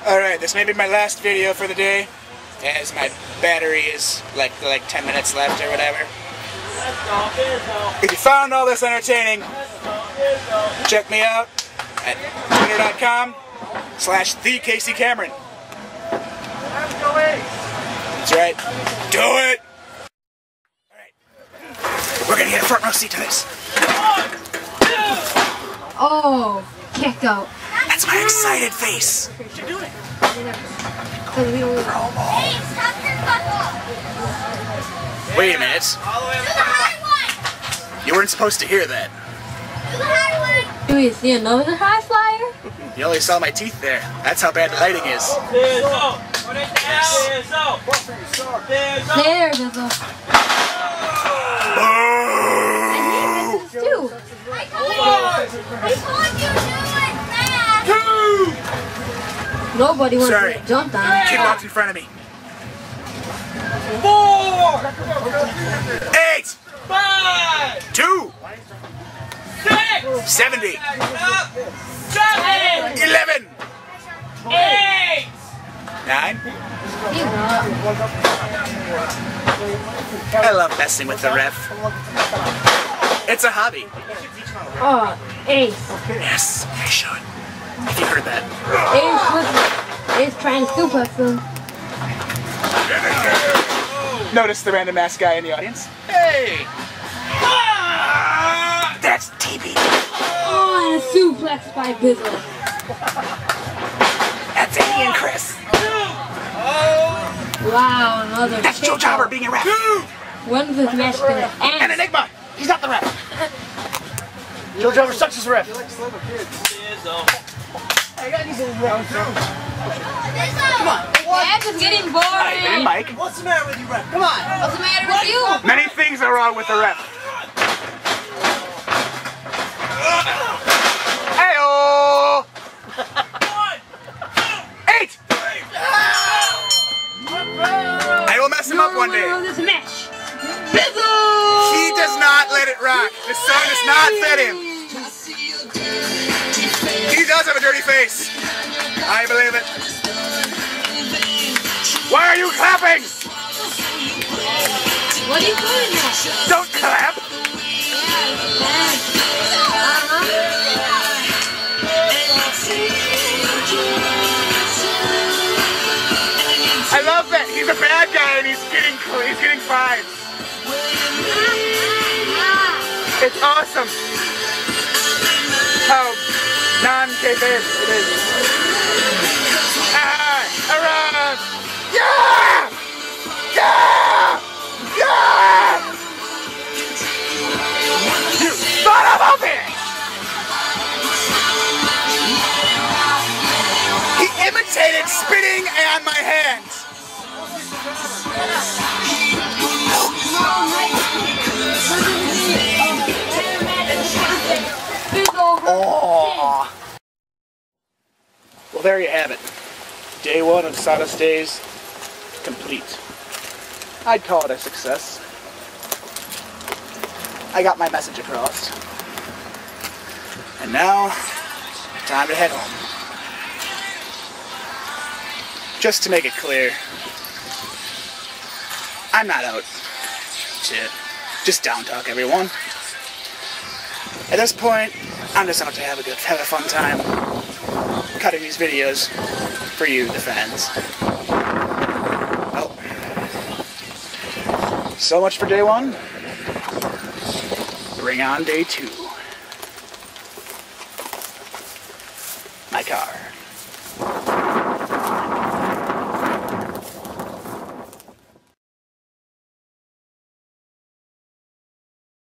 Alright, this may be my last video for the day, as my battery is like 10 minutes left or whatever. If you found all this entertaining, check me out at twitter.com/TheCaseyCameron. That's right. Do it! Alright. We're gonna get a front row seat to this. Oh, kick out. That's my excited face. What you doing? Wait a minute. You weren't supposed to hear that. Do you see another high flyer? You only saw my teeth there. That's how bad the lighting is. There's a... Boo! Nobody wants to get jumped on. Kid walked in front of me. 4! 8! 5! 2! 6! 70! 7! 11! 8! 9? I love messing with the ref. It's a hobby. Oh, Ace. Yes, I should. If you heard that. Ace trying to suplex him. Notice the random ass guy in the audience. Hey! That's TV. Oh, and a suplex by Bizzle. That's Andy and Chris. Wow, another. That's Joe Jobber being a ref. When's this match gonna end? And Enigma. He's not the ref. Joe Jobber sucks as a ref. I got these in round 2. Come on. Match is getting boring. Hey, Mike. What's the matter with you, ref? Come on. What's the matter with you? Many things are wrong with the ref. Hey-oh! 8! I will mess him up one day. This match. He does not let it rock. This song does not fit him. He does have a dirty face. I believe it. Why are you clapping? What are you doing now? Don't clap. I love that. He's a bad guy and he's getting fives. It's awesome. How non-kayfabe it is. Around. Yeah! Yeah! Yeah! You son of a bitch! He imitated spitting on my hands. Oh. Well, there you have it. Day 1 of Sawdust Days complete. I'd call it a success. I got my message across. And now, time to head home. Just to make it clear, I'm not out to just down talk everyone. At this point, I'm just out to have a fun time cutting these videos for you, the fans. Well, so much for day 1. Bring on day 2.